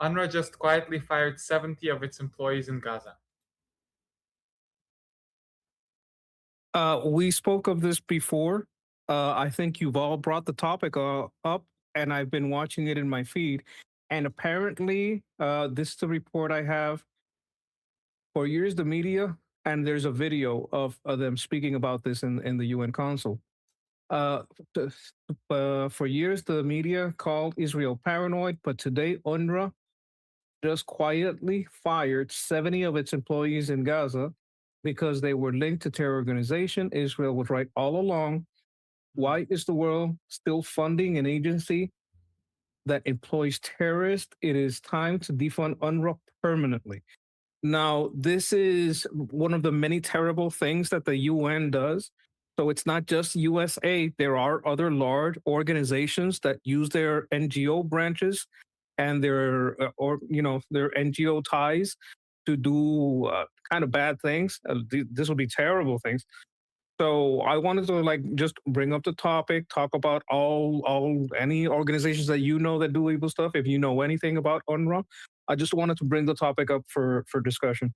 UNRWA just quietly fired 70 of its employees in Gaza. We spoke of this before. I think you've all brought the topic up, and I've been watching it in my feed. And apparently, this is the report I have. For years, the media, and there's a video of them speaking about this in the UN Council. Uh, th- for years, the media called Israel paranoid, but today, UNRWA just quietly fired 70 of its employees in Gaza because they were linked to terror organization. Israel was right all along. Why is the world still funding an agency that employs terrorists? It is time to defund UNRWA permanently. Now, this is one of the many terrible things that the UN does. So it's not just USA. There are other large organizations that use their NGO branches and their their NGO ties to do kind of bad things. This would be terrible things. So I wanted to just bring up the topic, talk about all any organizations that you know that do evil stuff. If you know anything about UNRWA, I just wanted to bring the topic up for discussion.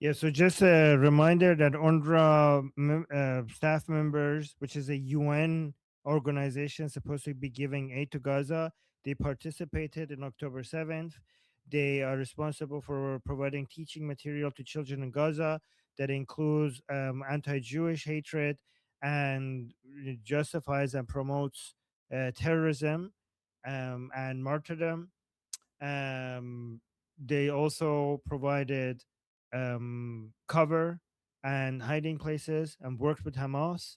Yeah, so just a reminder that UNRWA staff members, which is a UN organization supposed to be giving aid to Gaza, they participated in October 7th. They are responsible for providing teaching material to children in Gaza that includes anti-Jewish hatred and justifies and promotes terrorism and martyrdom. They also provided cover and hiding places and worked with Hamas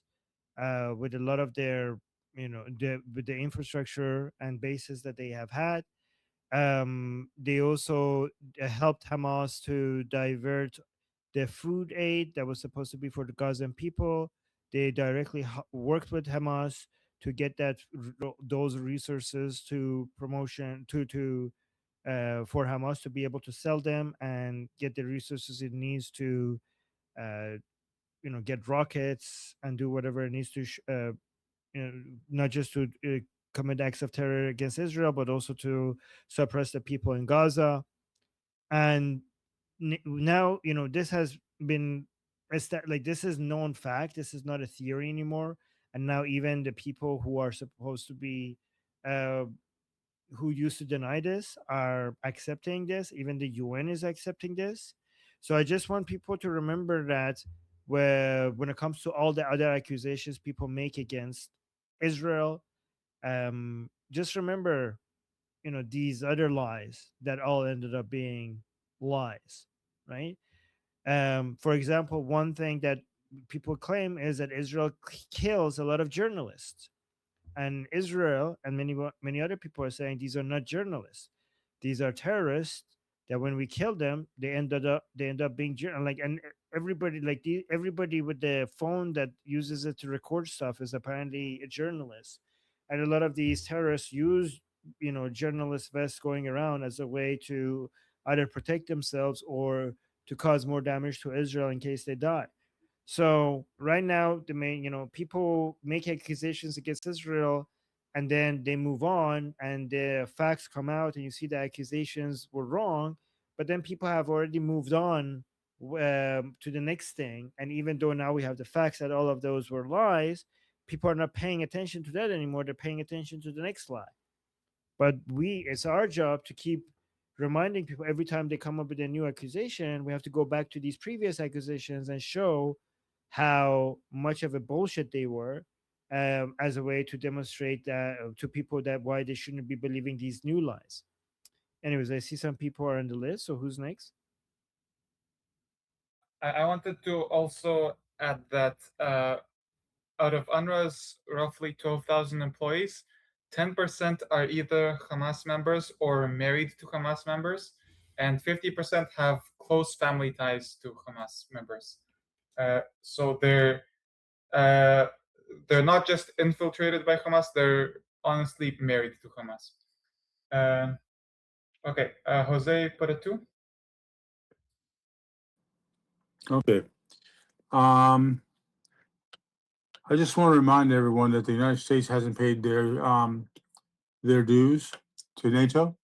with a lot of their, with the infrastructure and bases that they have had. They also helped Hamas to divert the food aid that was supposed to be for the Gazan people. They directly worked with Hamas to get those resources to promotion to for Hamas to be able to sell them and get the resources it needs to, uh, get rockets and do whatever it needs to, not just to commit acts of terror against Israel, but also to suppress the people in Gaza. And now, this has been like this is known fact. This is not a theory anymore. And now even the people who are supposed to be uh, who used to deny this are accepting this. Even the UN is accepting this. So I just want people to remember that when it comes to all the other accusations people make against Israel, just remember, these other lies that all ended up being lies, right? For example, one thing that people claim is that Israel kills a lot of journalists, and Israel and many other people are saying these are not journalists; these are terrorists. That when we kill them, they end up being like, and everybody everybody with the phone that uses it to record stuff is apparently a journalist, and a lot of these terrorists use journalist vests going around as a way to either protect themselves or to cause more damage to Israel in case they die. So right now, the main, people make accusations against Israel, and then they move on, and the facts come out, and you see the accusations were wrong. But then people have already moved on to the next thing, and even though now we have the facts that all of those were lies, people are not paying attention to that anymore. They're paying attention to the next lie. But it's our job to keep reminding people every time they come up with a new accusation. We have to go back to these previous accusations and show how much of a bullshit they were, as a way to demonstrate that to people that why they shouldn't be believing these new lies. Anyways, I see some people are on the list. So who's next? I wanted to also add that out of UNRWA's roughly 12,000 employees, 10% are either Hamas members or married to Hamas members, and 50% have close family ties to Hamas members. So they're not just infiltrated by Hamas; they're honestly married to Hamas. Okay, Jose put it too. Okay. I just want to remind everyone that the United States hasn't paid their dues to NATO.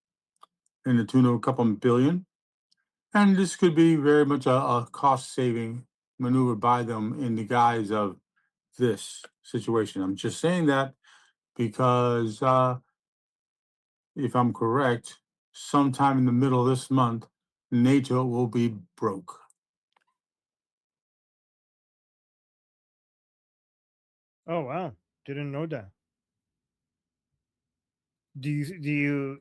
in the tune of a couple billion. And this could be very much a cost-saving maneuver by them in the guise of this situation. I'm just saying that because if I'm correct, sometime in the middle of this month, NATO will be broke. Oh wow, didn't know that. Do you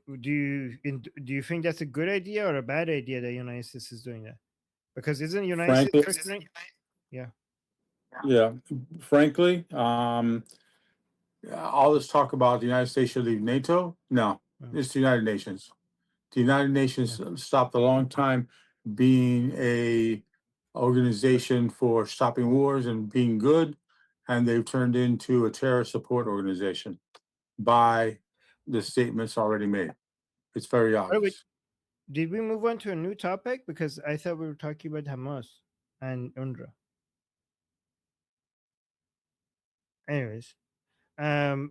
think that's a good idea or a bad idea that United States is doing that? Because isn't United Frankly, States threatening? Yeah. yeah, frankly, all this talk about the United States should leave NATO, no, it's the United Nations. The United Nations stopped a long time being a organization for stopping wars and being good, and they've turned into a terror support organization by the statements already made. It's very By the way, obvious. did we move on to a new topic? Because I thought we were talking about Hamas and UNRWA. Anyways, No,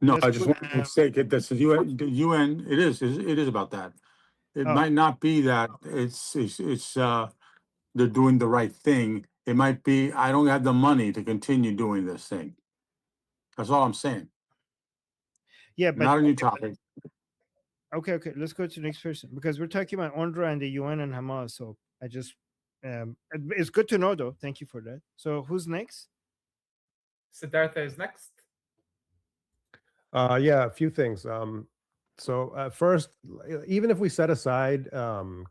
let's I just put, want to say that that's the UN. It is about that. It oh, might not be that it's they're doing the right thing. It might be I don't have the money to continue doing this thing. That's all I'm saying. yeah, but Not a new topic. okay. Let's go to the next person because we're talking about UNRWA and the UN and Hamas. So I just, it's good to know though. Thank you for that. So who's next? Siddhartha is next. Yeah, a few things. First, even if we set aside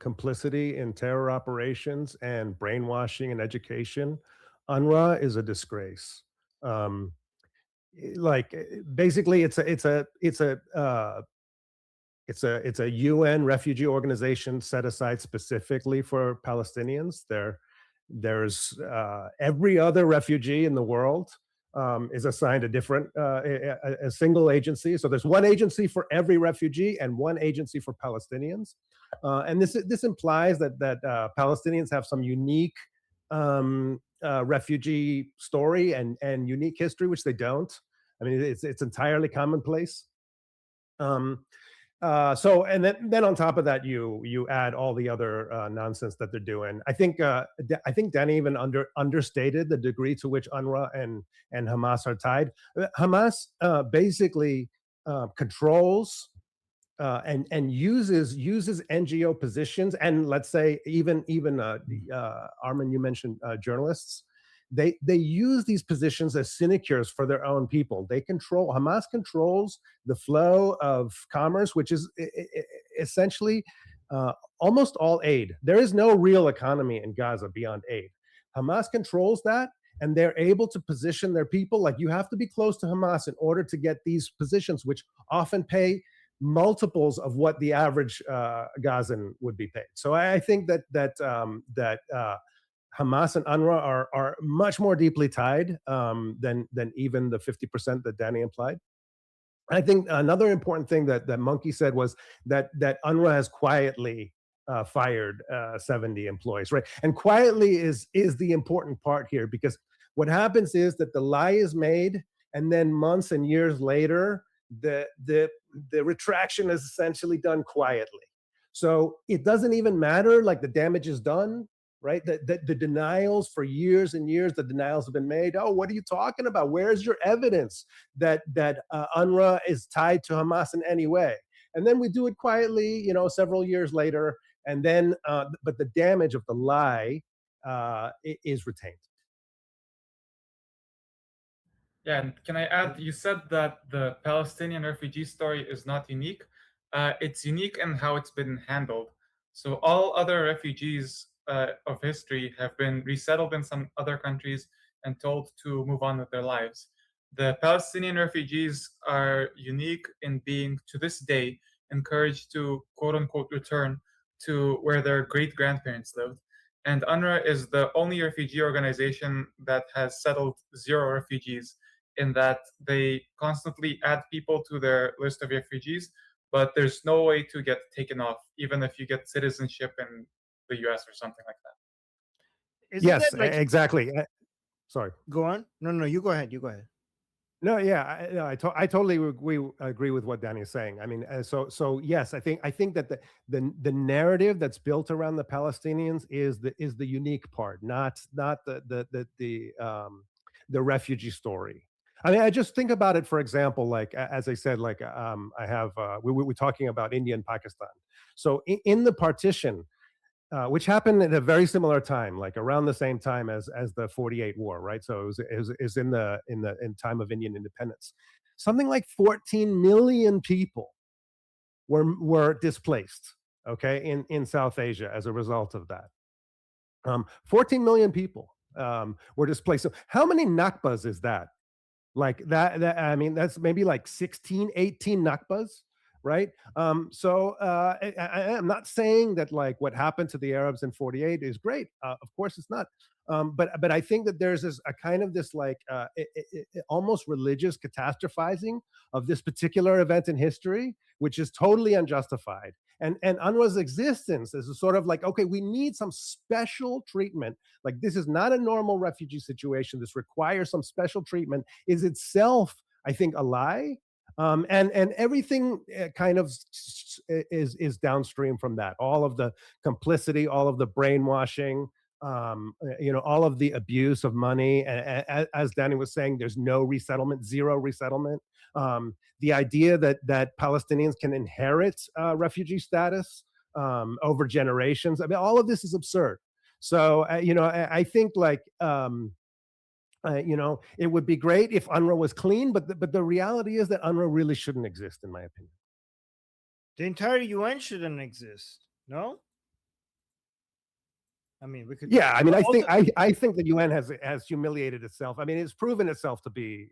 complicity in terror operations and brainwashing and education, UNRWA is a disgrace. Basically, it's a UN refugee organization set aside specifically for Palestinians. There's every other refugee in the world is assigned a different a single agency. So there's one agency for every refugee and one agency for Palestinians. And this implies that Palestinians have some unique refugee story and unique history, which they don't. I mean, it's entirely commonplace. And then on top of that, you add all the other nonsense that they're doing. I think Danny even understated the degree to which UNRWA and Hamas are tied. Hamas basically controls and uses NGO positions, and let's say even Armin, you mentioned journalists. They use these positions as sinecures for their own people. Hamas controls the flow of commerce, which is essentially almost all aid. There is no real economy in Gaza beyond aid. Hamas controls that, and they're able to position their people. Like, you have to be close to Hamas in order to get these positions, which often pay multiples of what the average Gazan would be paid. So I think that Hamas and UNRWA are much more deeply tied than even the 50% that Danny implied. I think another important thing that Monkey said was that UNRWA has quietly fired 70 employees, right? And quietly is the important part here, because what happens is that the lie is made, and then months and years later, the retraction is essentially done quietly. So it doesn't even matter, like, the damage is done, right? The denials for years and years, the denials have been made. Oh, what are you talking about? Where's your evidence that UNRWA is tied to Hamas in any way? And then we do it quietly, several years later, and then, but the damage of the lie is retained. Yeah, and can I add, you said that the Palestinian refugee story is not unique. It's unique in how it's been handled. So all other refugees of history have been resettled in some other countries and told to move on with their lives. The Palestinian refugees are unique in being, to this day, encouraged to quote-unquote return to where their great-grandparents lived. And UNRWA is the only refugee organization that has settled zero refugees, in that they constantly add people to their list of refugees, but there's no way to get taken off, even if you get citizenship in the US or something like that. Isn't Yes, that like, exactly. Sorry. go on? No, you go ahead. No, yeah, I totally agree with what Danny is saying. I mean, so yes, I think that the narrative that's built around the Palestinians is the unique part, not the refugee story. I mean, I just think about it. For example, like as I said, like I have we're talking about India and Pakistan. So in the partition, which happened at a very similar time, like around the same time as the 48 war, right? So it was in time of Indian independence. Something like 14 million people were displaced, okay, in South Asia as a result of that. 14 million people were displaced. So how many Nakbas is that? Like that I mean, that's maybe like 16, 18 Nakbas, right? I'm not saying that like what happened to the Arabs in 48 is great. Of course it's not. But I think that there's a kind of this like almost religious catastrophizing of this particular event in history, which is totally unjustified. And UNRWA's existence is a sort of like, okay, we need some special treatment. Like this is not a normal refugee situation. This requires some special treatment. Is itself, I think, a lie. And everything kind of is downstream from that. All of the complicity, all of the brainwashing, all of the abuse of money. As Danny was saying, there's no resettlement, zero resettlement. The idea that Palestinians can inherit refugee status over generations. I mean, all of this is absurd. So, I think like, it would be great if UNRWA was clean, but the reality is that UNRWA really shouldn't exist, in my opinion. The entire UN shouldn't exist. No. I mean, we could. Yeah, I mean, I think the UN has humiliated itself. I mean, it's proven itself to be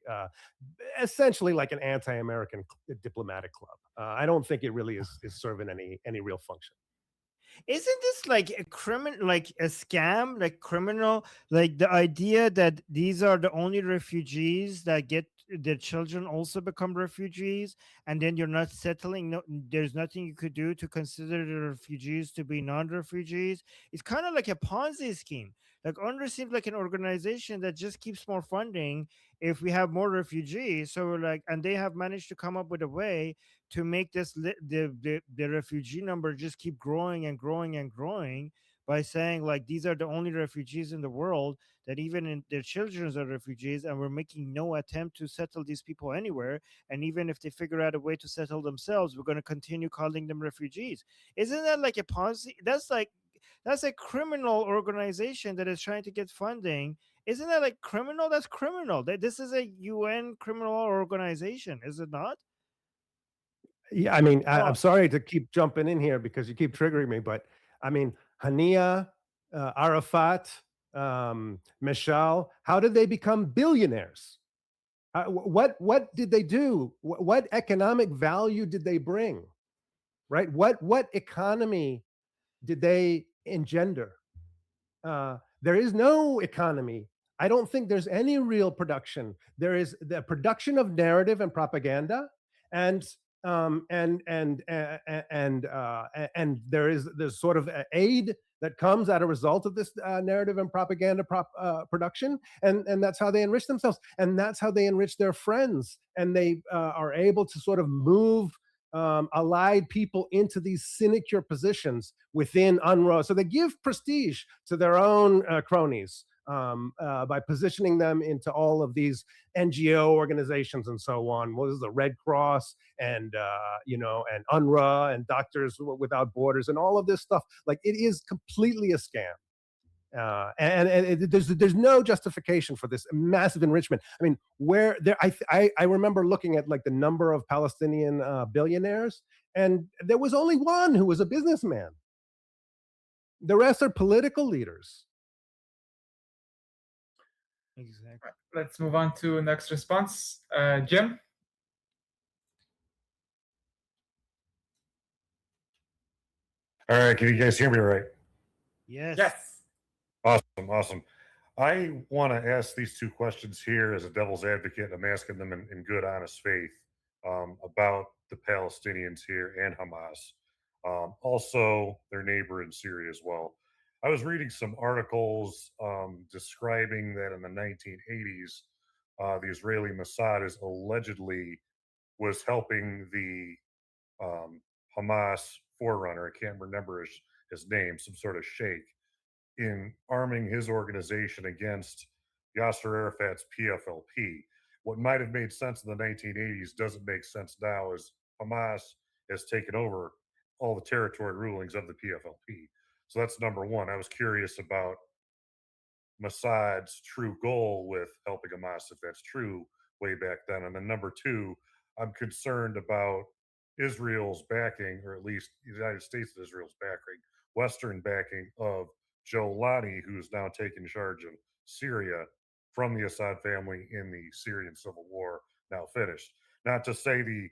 essentially like an anti-American diplomatic club. I don't think it really is serving any real function. Isn't this like a criminal, like a scam, like criminal, like the idea that these are the only refugees that get their children also become refugees, and then you're not settling. No, there's nothing you could do to consider the refugees to be non-refugees. It's kind of like a Ponzi scheme. Like UNRWA seems like an organization that just keeps more funding if we have more refugees. So we're like, and they have managed to come up with a way to make the refugee number just keep growing and growing and growing by saying like these are the only refugees in the world, that even in their children are refugees, and we're making no attempt to settle these people anywhere, and even if they figure out a way to settle themselves, we're going to continue calling them refugees. Isn't that like a Ponzi? That's a criminal organization that is trying to get funding. Isn't that like criminal? That's criminal. This is a UN criminal organization, is it not? Yeah, I mean, I'm sorry to keep jumping in here because you keep triggering me, but I mean, Hania, Arafat, Mishal, how did they become billionaires? What did they do? What economic value did they bring? Right? What economy did they engender? There is no economy. I don't think there's any real production. There is the production of narrative and propaganda, and there's sort of aid that comes as a result of this narrative and propaganda production, and that's how they enrich themselves, and that's how they enrich their friends, and they are able to sort of move allied people into these sinecure positions within UNRWA. So they give prestige to their own cronies by positioning them into all of these NGO organizations and so on. What is the Red Cross and and UNRWA and Doctors Without Borders and all of this stuff? Like it is completely a scam. There's no justification for this massive enrichment. I mean, where there, I remember looking at like the number of Palestinian billionaires, and there was only one who was a businessman. The rest are political leaders. Exactly. Let's move on to next response. Jim? All right, can you guys hear me all right? Yes. Yes. Awesome. I want to ask these two questions here as a devil's advocate. I'm asking them in good, honest faith about the Palestinians here and Hamas, also their neighbor in Syria as well. I was reading some articles describing that in the 1980s, the Israeli Mossad is allegedly was helping the Hamas forerunner, I can't remember his name, some sort of sheikh, in arming his organization against Yasser Arafat's PFLP. What might have made sense in the 1980s doesn't make sense now, as Hamas has taken over all the territory rulings of the PFLP. So that's number one. I was curious about Mossad's true goal with helping Hamas, if that's true, way back then. And then number two, I'm concerned about Israel's backing, or at least the United States and Israel's backing, Western backing of Jolani, who's now taking charge of Syria from the Assad family in the Syrian civil war, now finished. Not to say the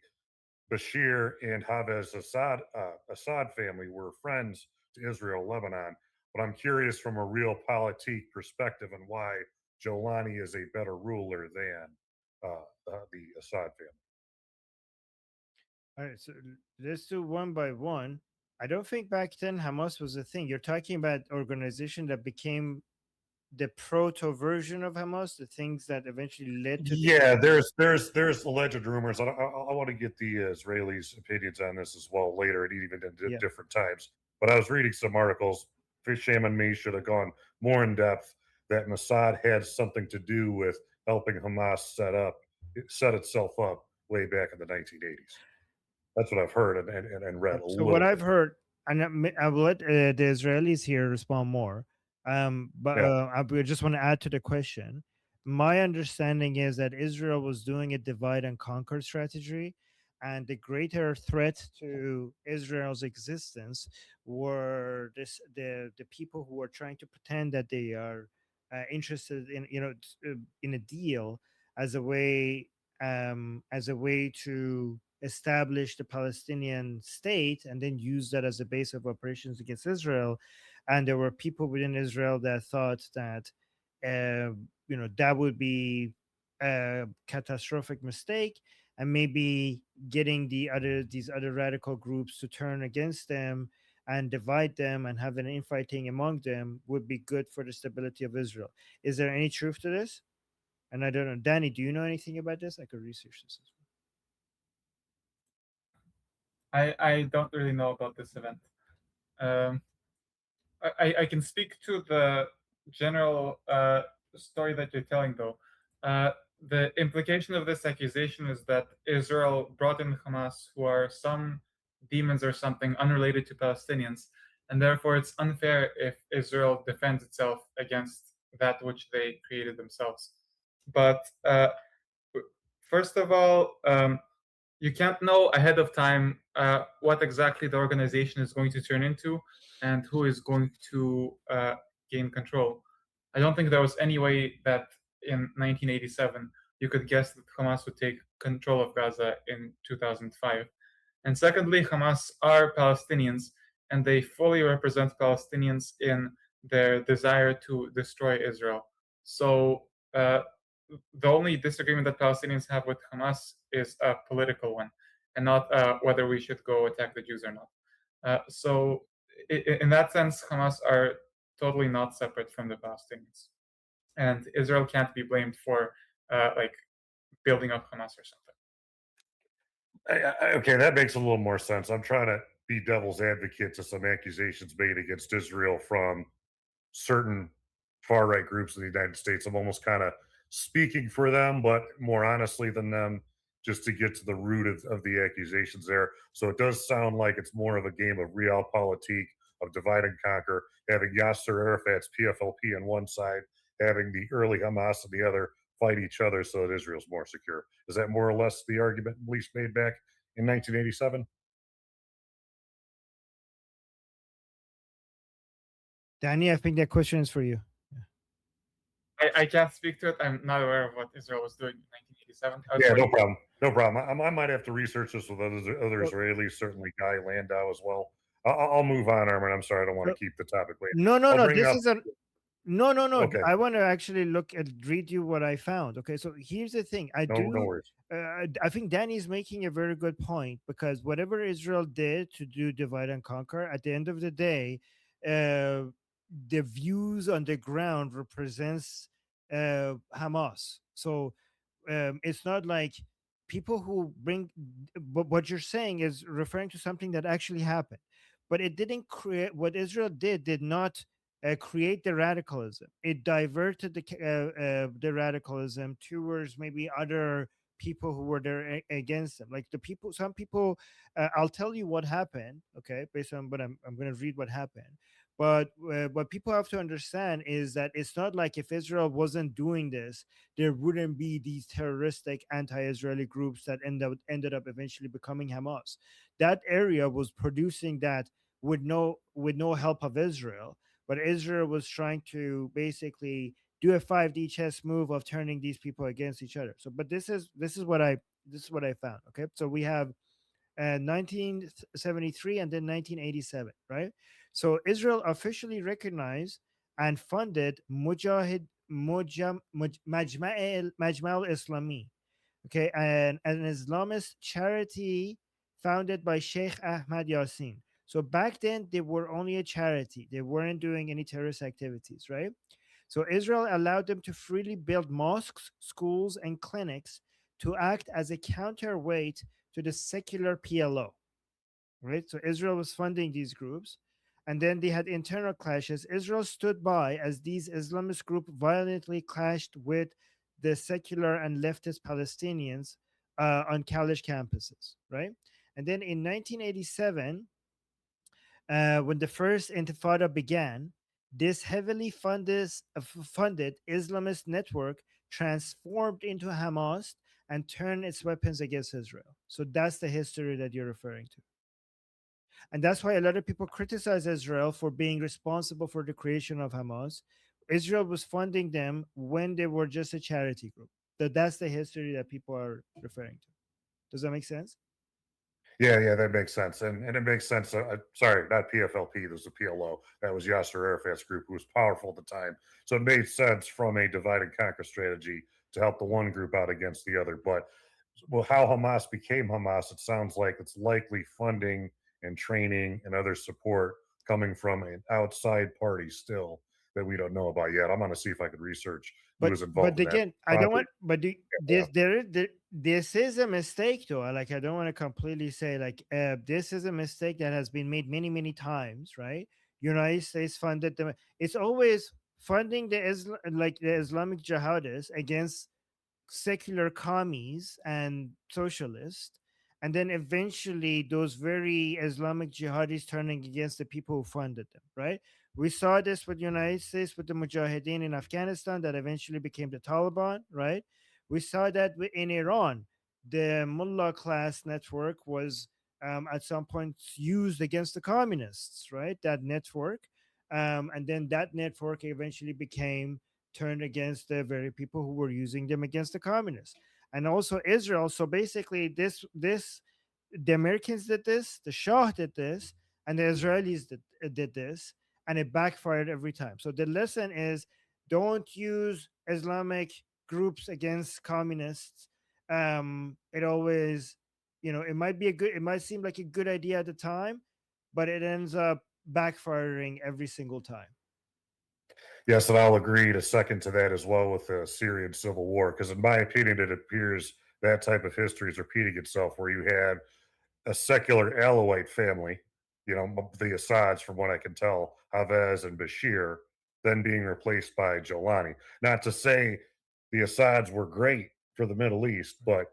Bashir and Hafez Assad family were friends to Israel, Lebanon, but I'm curious from a realpolitik perspective and why Jolani is a better ruler than the Assad family. All right, so let's do one by one. I don't think back then Hamas was a thing. You're talking about organization that became the proto version of Hamas, the things that eventually led to. Yeah, there's alleged rumors. I want to get the Israelis' opinions on this as well later, and even at different times. But I was reading some articles. Shame on me, should have gone more in depth. That Mossad had something to do with helping Hamas set itself up way back in the 1980s. That's what I've heard and read. So what I've heard, and I will let the Israelis here respond more. But I just want to add to the question. My understanding is that Israel was doing a divide and conquer strategy, and the greater threat to Israel's existence were the people who are trying to pretend that they are interested in in a deal as a way to establish the Palestinian state and then use that as a base of operations against Israel. And there were people within Israel that thought that that would be a catastrophic mistake, and maybe getting these other radical groups to turn against them and divide them and have an infighting among them would be good for the stability of Israel. Is there any truth to this? And I don't know, Danny, do you know anything about this? I could research this as well. I don't really know about this event. I can speak to the general story that you're telling, though. The implication of this accusation is that Israel brought in Hamas, who are some demons or something unrelated to Palestinians, and therefore it's unfair if Israel defends itself against that which they created themselves. But first of all, you can't know ahead of time what exactly the organization is going to turn into and who is going to gain control. I don't think there was any way that in 1987 you could guess that Hamas would take control of Gaza in 2005. And secondly, Hamas are Palestinians, and they fully represent Palestinians in their desire to destroy Israel. So the only disagreement that Palestinians have with Hamas is a political one, and not whether we should go attack the Jews or not. So in that sense, Hamas are totally not separate from the Palestinians, and Israel can't be blamed for like building up Hamas or something. Okay, that makes a little more sense. I'm trying to be devil's advocate to some accusations made against Israel from certain far right groups in the United States. I'm almost kind of speaking for them, but more honestly than them, just to get to the root of the accusations there. So it does sound like it's more of a game of realpolitik, of divide and conquer, having Yasser Arafat's PFLP on one side, having the early Hamas on the other, fight each other so that Israel's more secure. Is that more or less the argument at least made back in 1987? Danny, I think that question is for you. I can't speak to it. I'm not aware of what Israel was doing in 1987. Yeah, no problem. No problem. I might have to research this with other Israelis, certainly Guy Landau as well. I'll move on, Armin. I'm sorry. I don't want to keep the topic late. No. This is a no. Okay. I want to actually read you what I found. Okay, so here's the thing. No worries. I think Danny's making a very good point, because whatever Israel did to do divide and conquer, at the end of the day, the views on the ground represents Hamas. So it's not like people who bring, but what you're saying is referring to something that actually happened, but it didn't create. What Israel did not create the radicalism. It diverted the radicalism towards maybe other people who were there against them, like the people, some people. I'll tell you what happened, okay, based on what I'm going to read what happened. But what people have to understand is that it's not like if Israel wasn't doing this, there wouldn't be these terroristic anti-Israeli groups that ended up eventually becoming Hamas. That area was producing that with no help of Israel, but Israel was trying to basically do a 5D chess move of turning these people against each other. So, but this is what I found. Okay, so we have 1973 and then 1987, right? So Israel officially recognized and funded Majma' al-Islami, okay, and an Islamist charity founded by Sheikh Ahmad Yassin. So back then they were only a charity; they weren't doing any terrorist activities, right? So Israel allowed them to freely build mosques, schools, and clinics to act as a counterweight to the secular PLO, right? So Israel was funding these groups, and then they had internal clashes. Israel stood by as these Islamist groups violently clashed with the secular and leftist Palestinians on college campuses, right? And then in 1987, when the first Intifada began, this heavily funded Islamist network transformed into Hamas and turned its weapons against Israel. So that's the history that you're referring to. And that's why a lot of people criticize Israel for being responsible for the creation of Hamas. Israel was funding them when they were just a charity group. That's the history that people are referring to. Does that make sense? Yeah, that makes sense, and it makes sense. Sorry, not PFLP. There's the PLO. That was Yasser Arafat's group, who was powerful at the time. So it made sense from a divide and conquer strategy to help the one group out against the other. But well, how Hamas became Hamas, it sounds like it's likely funding and training and other support coming from an outside party still that we don't know about yet. I'm going to see if I could research who was involved in that. Again, I don't want. Probably, But this is a mistake, though. Like, I don't want to completely say like this is a mistake that has been made many times, right? United States funded them. It's always funding the Islamic jihadists against secular commies and socialists, and then eventually those very Islamic jihadis turning against the people who funded them, right? We saw this with the United States with the Mujahideen in Afghanistan that eventually became the Taliban, right? We saw that in Iran. The mullah class network was at some point used against the communists, right? That network. And then that network eventually became turned against the very people who were using them against the communists. And also Israel. So basically, the Americans did this, the Shah did this, and the Israelis did this, and it backfired every time. So the lesson is, don't use Islamic groups against communists. It always, it might seem like a good idea at the time, but it ends up backfiring every single time. Yes, and I'll agree to second to that as well with the Syrian civil war, because in my opinion, it appears that type of history is repeating itself, where you had a secular Alawite family, the Assads, from what I can tell, Hafez and Bashir, then being replaced by Jolani. Not to say the Assads were great for the Middle East, but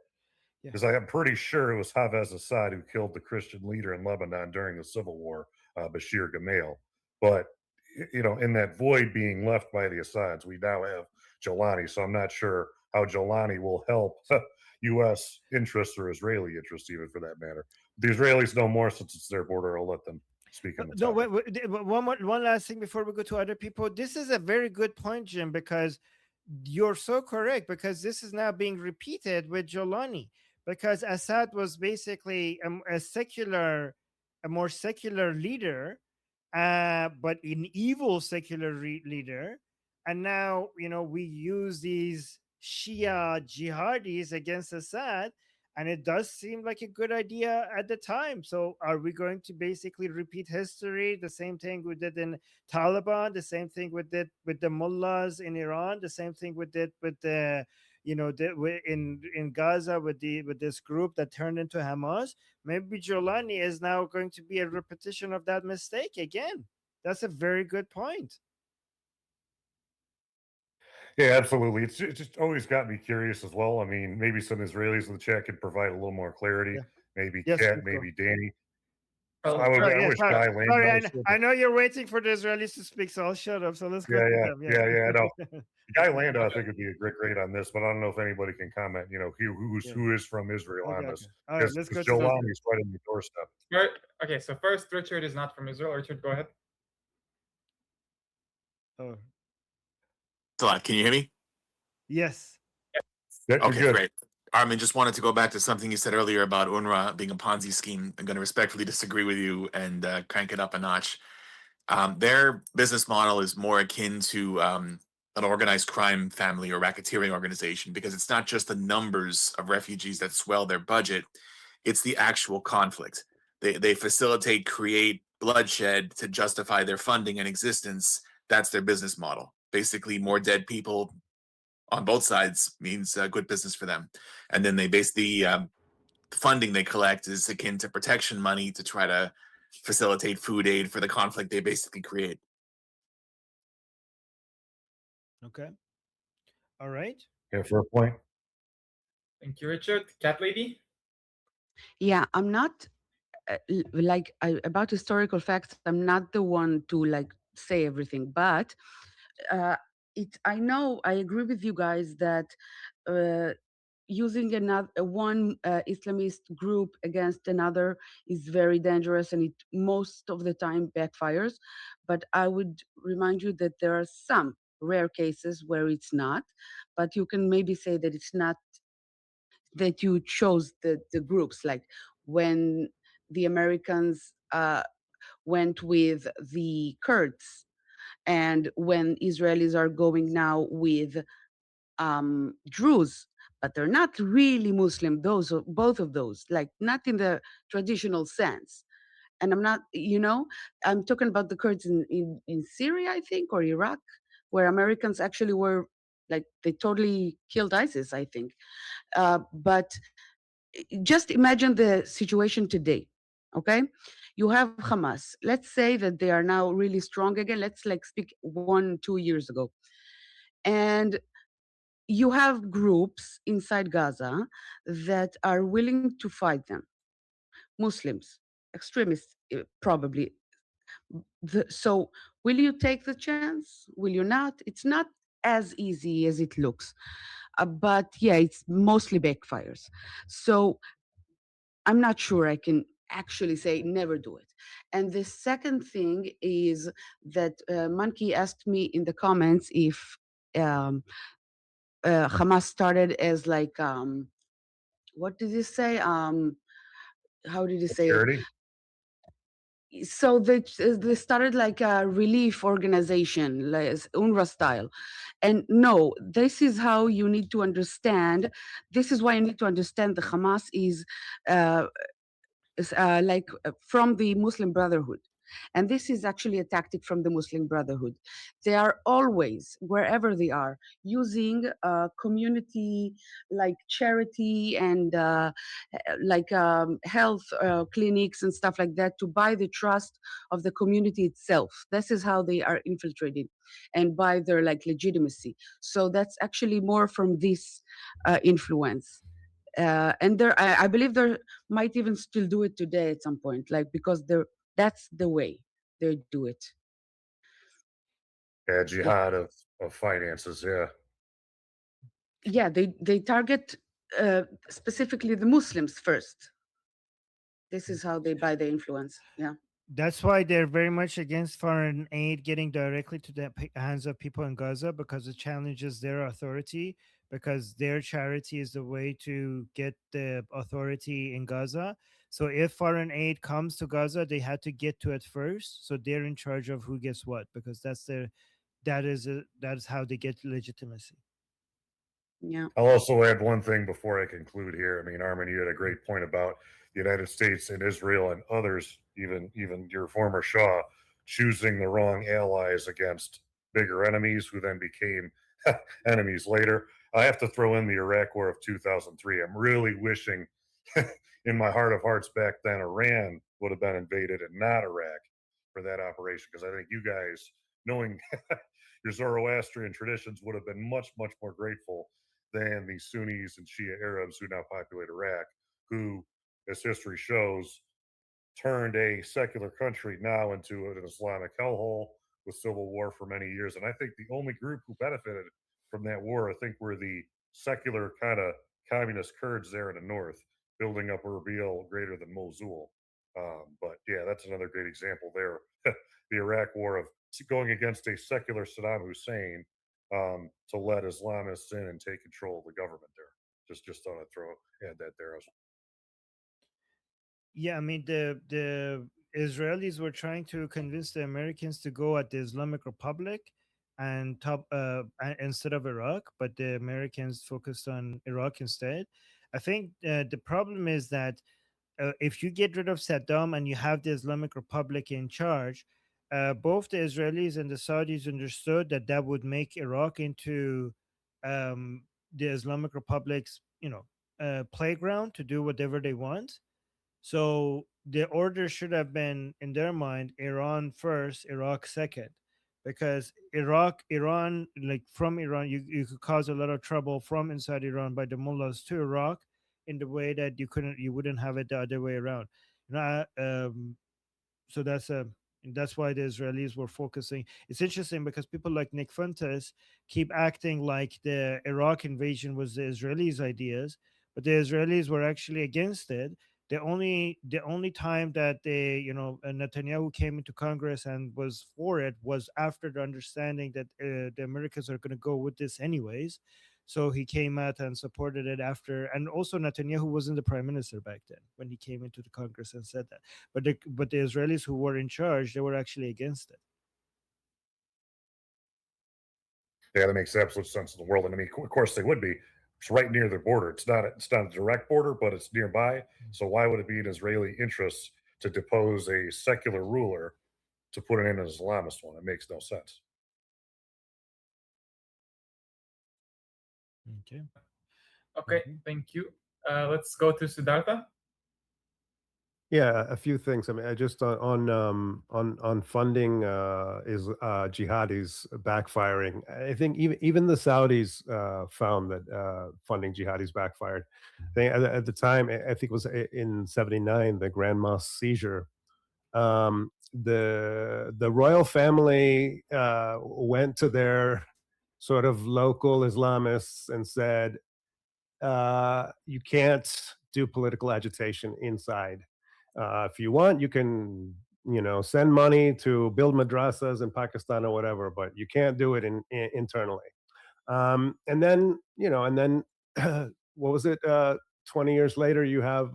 because I'm pretty sure it was Hafez Assad who killed the Christian leader in Lebanon during the civil war, Bashir Gamal. But in that void being left by the Assads, we now have Jolani. So I'm not sure how Jolani will help U.S. interests or Israeli interests, even for that matter. The Israelis know more since it's their border. I'll let them speak on the No, topic. one last thing before we go to other people. This is a very good point, Jim, because you're so correct, because this is now being repeated with Jolani, because Assad was basically a more secular leader, but an evil secular leader. And now, we use these Shia jihadis against Assad, and it does seem like a good idea at the time. So are we going to basically repeat history? The same thing we did in Taliban, the same thing we did with the mullahs in Iran, the same thing we did with the in Gaza with this group that turned into Hamas. Maybe Jolani is now going to be a repetition of that mistake again. That's a very good point. Yeah, absolutely. It just always got me curious as well. I mean, maybe some Israelis in the chat could provide a little more clarity. Yeah. Maybe Yes, Kat, please go. maybe Danny. Well, I wish Sorry, Guy sorry. Landau should. I know you're waiting for the Israelis to speak, so I'll shut up. So let's go Yeah, to yeah, them. I know. Guy Landau, I okay. think, would be a great on this, but I don't know if anybody can comment. Yeah. Who is from Israel Okay, on okay. this? All right, let's go Because to them. Jolani's right on the doorstep. Okay, so first, Richard is not from Israel. Richard, go ahead. Oh, Can you hear me? yes. Yeah, you're Okay, good. great. Armin, just wanted to go back to something you said earlier about UNRWA being a Ponzi scheme. I'm going to respectfully disagree with you and crank it up a notch. Their business model is more akin to an organized crime family or racketeering organization because it's not just the numbers of refugees that swell their budget, it's the actual conflict. They facilitate, create bloodshed to justify their funding and existence. That's their business model. Basically, more dead people on both sides means good business for them. And then they base the funding they collect is akin to protection money to try to facilitate food aid for the conflict they basically create. Okay. All right. Yeah, for a point. Thank you, Richard. Cat lady. Yeah, I'm not about historical facts. I'm not the one to like say everything, but I agree with you guys that using one Islamist group against another is very dangerous, and it most of the time backfires. But I would remind you that there are some rare cases where it's not, but you can maybe say that it's not that you chose the groups, like when the Americans went with the Kurds, and when Israelis are going now with Druze, but they're not really Muslim. Both of those, like not in the traditional sense. And I'm talking about the Kurds in Syria, I think, or Iraq, where Americans actually were like they totally killed ISIS, I think. But just imagine the situation today. Okay, you have Hamas. Let's say that they are now really strong again. Let's like speak 1-2 years ago, and you have groups inside Gaza that are willing to fight them. Muslims, extremists, probably. So, will you take the chance? Will you not? It's not as easy as it looks. But yeah, it's mostly backfires. So, I'm not sure I can actually say never do it. And the second thing is that Monkey asked me in the comments if Hamas started as like what did he say? How did he A say it? charity? So they started like a relief organization, like UNRWA style. And no, this is how you need to understand. This is why you need to understand the Hamas is uh, from the Muslim Brotherhood. And this is actually a tactic from the Muslim Brotherhood. They are always, wherever they are, using community like charity and health clinics and stuff like that to buy the trust of the community itself. This is how they are infiltrated and buy their like legitimacy. So that's actually more from this influence. And I believe there might even still do it today at some point, like because that's the way they do it. Yeah, jihad of finances. Yeah. Yeah, they target specifically the Muslims first. This is how they buy the influence. Yeah. That's why they're very much against foreign aid getting directly to the hands of people in Gaza, because it challenges their authority, because their charity is the way to get the authority in Gaza. So if foreign aid comes to Gaza, they had to get to it first. So they're in charge of who gets what, because that is how they get legitimacy. Yeah. I'll also add one thing before I conclude here. I mean, Armin, you had a great point about the United States and Israel and others, even your former Shah, choosing the wrong allies against bigger enemies who then became enemies later. I have to throw in the Iraq War of 2003. I'm really wishing in my heart of hearts back then Iran would have been invaded and not Iraq for that operation, because I think you guys, knowing your Zoroastrian traditions, would have been much, much more grateful than the Sunnis and Shia Arabs who now populate Iraq, who, as history shows, turned a secular country now into an Islamic hellhole with civil war for many years. And I think the only group who benefited from that war, I think, were the secular kind of communist Kurds there in the north, building up Erbil greater than Mosul. But yeah, that's another great example there. The Iraq War of going against a secular Saddam Hussein to let Islamists in and take control of the government there. Just thought I'd add that there as well. Yeah, I mean the Israelis were trying to convince the Americans to go at the Islamic Republic and instead of Iraq, but the Americans focused on Iraq instead. I think the problem is that if you get rid of Saddam and you have the Islamic Republic in charge, both the Israelis and the Saudis understood that that would make Iraq into the Islamic Republic's, playground to do whatever they want. So the order should have been, in their mind, Iran first, Iraq second, because Iran, like from Iran, you could cause a lot of trouble from inside Iran by the mullahs to Iraq, in the way that you wouldn't have it the other way around. So that's why the Israelis were focusing. It's interesting because people like Nick Fuentes keep acting like the Iraq invasion was the Israelis' ideas, but the Israelis were actually against it. The only time that Netanyahu came into Congress and was for it was after the understanding that the Americans are going to go with this anyways. So he came out and supported it after, and also Netanyahu wasn't the prime minister back then when he came into the Congress and said that. But the Israelis who were in charge, they were actually against it. Yeah, that makes absolute sense in the world. And I mean, of course they would be. It's right near their border. It's not a direct border, but it's nearby. So why would it be in Israeli interests to depose a secular ruler to put in an Islamist one? It makes no sense. Okay. Okay, thank you. Let's go to Siddhartha. Yeah, a few things. I mean, I just on funding is jihadis backfiring. I think even the Saudis found that funding jihadis backfired. I think at the time, I think it was in '79, the Grand Mosque seizure. The royal family went to their sort of local Islamists and said, you can't do political agitation inside. If you want, you can, send money to build madrasas in Pakistan or whatever, but you can't do it internally. And then, what was it? 20 years later, you have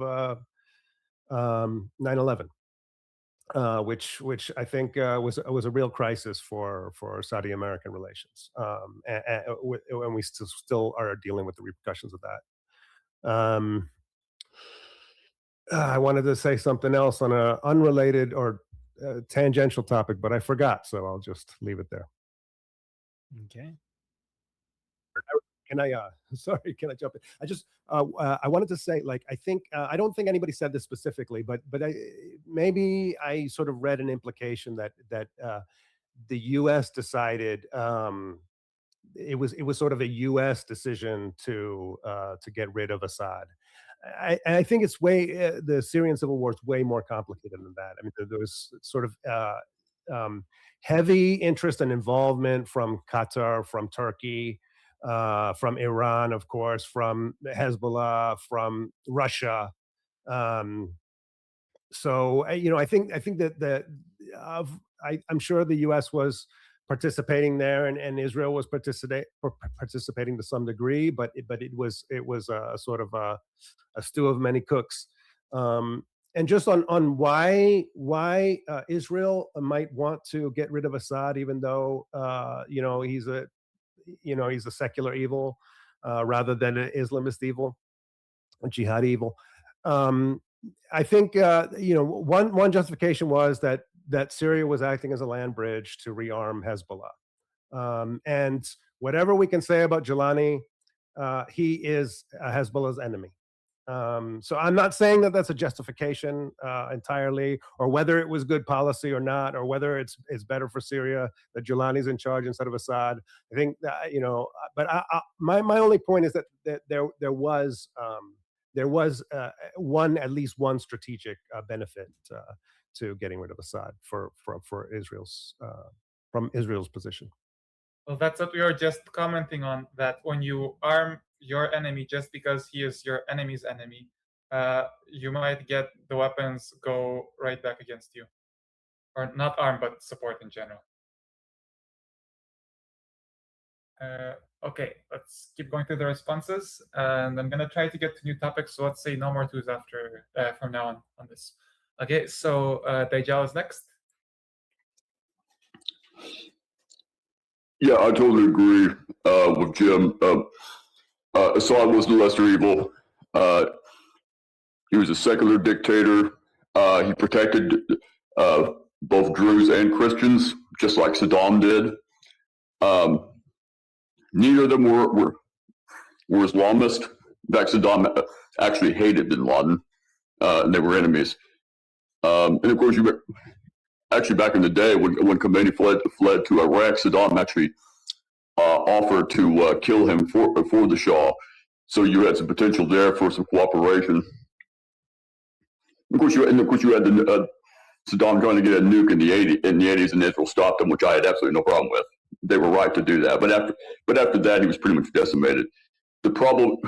9/11, which I think was a real crisis for Saudi American relations, and we still are dealing with the repercussions of that. I wanted to say something else on an unrelated or tangential topic, but I forgot, so I'll just leave it there. Okay. Can I? Sorry, can I jump in? I wanted to say, like, I think I don't think anybody said this specifically, but maybe I sort of read an implication that the U.S. decided it was sort of a U.S. decision to get rid of Assad. I think it's the Syrian civil war is way more complicated than that. I mean, there was sort of heavy interest and involvement from Qatar, from Turkey, from Iran, of course, from Hezbollah, from Russia. So I think that I'm sure the U.S. was participating there, and Israel was participating to some degree, but it was a sort of a stew of many cooks. And just on why Israel might want to get rid of Assad, even though he's a secular evil rather than an Islamist evil, a jihadi evil. I think one justification was that Syria was acting as a land bridge to rearm Hezbollah. And whatever we can say about Jolani, he is Hezbollah's enemy. So I'm not saying that that's a justification entirely, or whether it was good policy or not, or whether it's better for Syria that Jolani's in charge instead of Assad. I think that, you know, but my only point is that there was at least one strategic benefit to getting rid of Assad for Israel's from Israel's position. Well, that's what we were just commenting on, that when you arm your enemy just because he is your enemy's enemy, you might get the weapons go right back against you. Or not arm, but support in general. Okay, let's keep going through the responses. And I'm going to try to get to new topics, so let's say no more twos after from now on this. Okay, so Dajjal is next. Yeah, I totally agree with Jim. Assad was the lesser evil. He was a secular dictator. He protected both Druze and Christians, just like Saddam did. Neither of them were Islamist. In fact, Saddam actually hated bin Laden, and they were enemies. And of course, actually, back in the day, when Khomeini fled to Iraq, Saddam actually offered to kill him for the Shah. So you had some potential there for some cooperation. Of course, you had Saddam trying to get a nuke in the 80s, and Israel stopped him, which I had absolutely no problem with. They were right to do that. But after that, he was pretty much decimated. The problem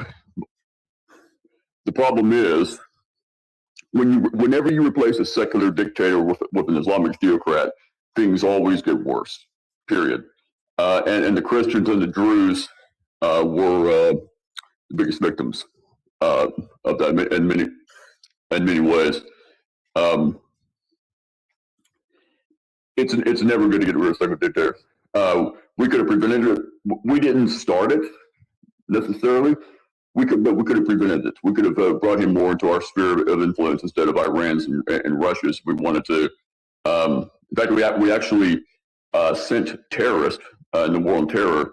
is, whenever you replace a secular dictator with an Islamic theocrat, things always get worse. Period. And the Christians and the Druze were the biggest victims of that in many ways. It's never good to get rid of a secular dictator. We could have prevented it. We didn't start it necessarily. But we could have prevented it. We could have brought him more into our sphere of influence instead of Iran's and Russia's. We wanted to. In fact, we actually sent terrorists in the war on terror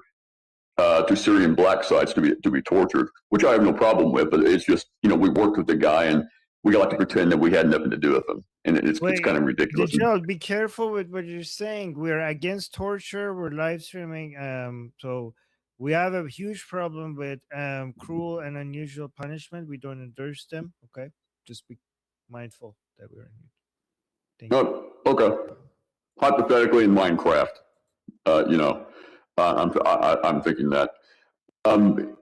to Syrian black sites to be tortured, which I have no problem with. But it's just, you know, we worked with the guy and we like to pretend that we had nothing to do with him, and it's kind of ridiculous. Dajjal, be careful with what you're saying. We're against torture. We're live streaming. So. We have a huge problem with cruel and unusual punishment. We don't endorse them. Okay, just be mindful that we're in. Thank you. Okay. Hypothetically, in Minecraft, you know, I'm thinking that.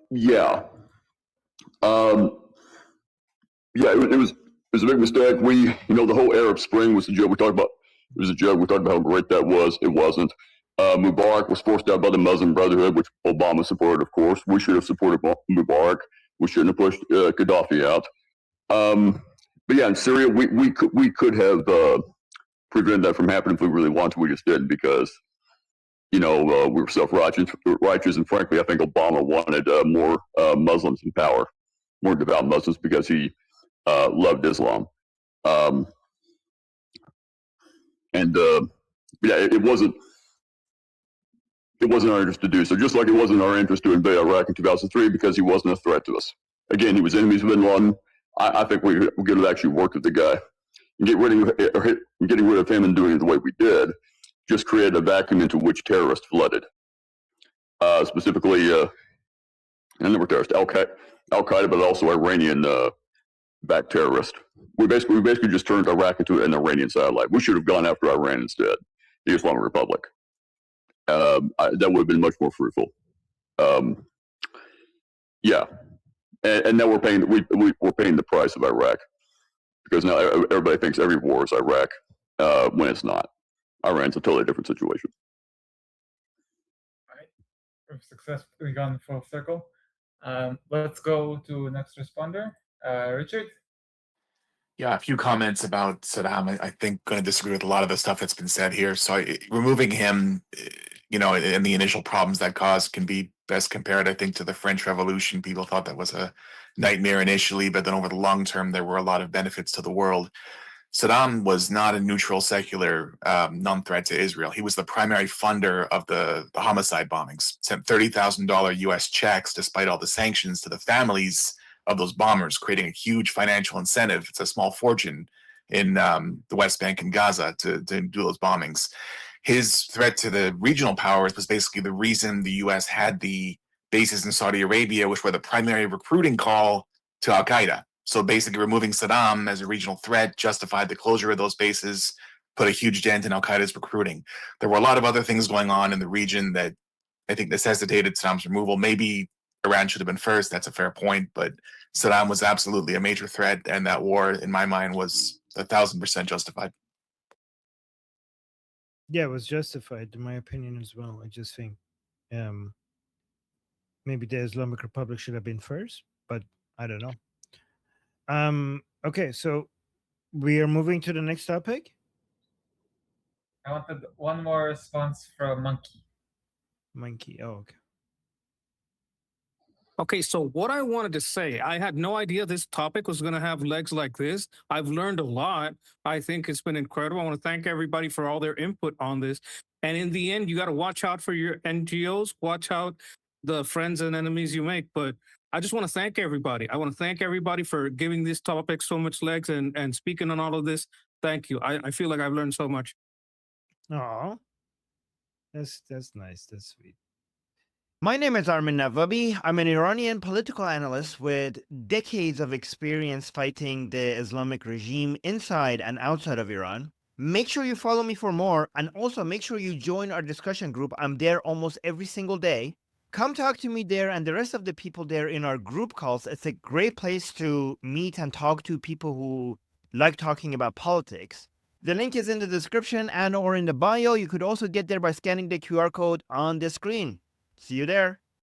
Yeah. Yeah. It was a big mistake. You know, the whole Arab Spring was a joke. It was a joke. We talked about how great that was. It wasn't. Mubarak was forced out by the Muslim Brotherhood, which Obama supported, of course. We should have supported Mubarak. We shouldn't have pushed Gaddafi out. But yeah, in Syria, we could have prevented that from happening if we really wanted to. We just didn't, because, you know, we were self-righteous, and frankly, I think Obama wanted more Muslims in power, more devout Muslims, because he loved Islam. Yeah, it wasn't our interest to do so, just like it wasn't our interest to invade Iraq in 2003, because he wasn't a threat to us. Again, he was enemies of bin Laden. I think we could have actually worked with the guy. And getting rid of him and doing it the way we did just created a vacuum into which terrorists flooded. Specifically, and there were terrorists, Al-Qaeda, but also Iranian-backed terrorists. We basically just turned Iraq into an Iranian satellite. We should have gone after Iran instead, the Islamic Republic. That would have been much more fruitful. Yeah, and now we're paying the price of Iraq, because now everybody thinks every war is Iraq, when it's not. Iran's a totally different situation. All right, we've successfully gone full circle. Let's go to next responder, Richard. Yeah, a few comments about Saddam. I think going to disagree with a lot of the stuff that's been said here. So removing him, you know, and the initial problems that caused can be best compared, I think, to the French Revolution. People thought that was a nightmare initially, but then over the long term, there were a lot of benefits to the world. Saddam was not a neutral, secular, non-threat to Israel. He was the primary funder of the homicide bombings, sent $30,000 U.S. checks despite all the sanctions to the families of those bombers, creating a huge financial incentive. It's a small fortune in the West Bank and Gaza to do those bombings. His threat to the regional powers was basically the reason the U.S. had the bases in Saudi Arabia, which were the primary recruiting call to Al-Qaeda. So basically removing Saddam as a regional threat justified the closure of those bases, put a huge dent in Al-Qaeda's recruiting. There were a lot of other things going on in the region that I think necessitated Saddam's removal. Maybe Iran should have been first. That's a fair point. But Saddam was absolutely a major threat. And that war, in my mind, was 1,000% justified. Yeah, it was justified, in my opinion, as well. I just think maybe the Islamic Republic should have been first, but I don't know. Okay, so we are moving to the next topic. I wanted one more response from Monkey. Monkey. Oh, okay. Okay, so what I wanted to say, I had no idea this topic was going to have legs like this. I've learned a lot. I think it's been incredible. I want to thank everybody for all their input on this. And in the end, you got to watch out for your NGOs, watch out the friends and enemies you make. But I just want to thank everybody. I want to thank everybody for giving this topic so much legs and speaking on all of this. Thank you. I feel like I've learned so much. Oh, that's nice. That's sweet. My name is Armin Navabi. I'm an Iranian political analyst with decades of experience fighting the Islamic regime inside and outside of Iran. Make sure you follow me for more, and also make sure you join our discussion group. I'm there almost every single day. Come talk to me there and the rest of the people there in our group calls. It's a great place to meet and talk to people who like talking about politics. The link is in the description and or in the bio. You could also get there by scanning the QR code on the screen. See you there.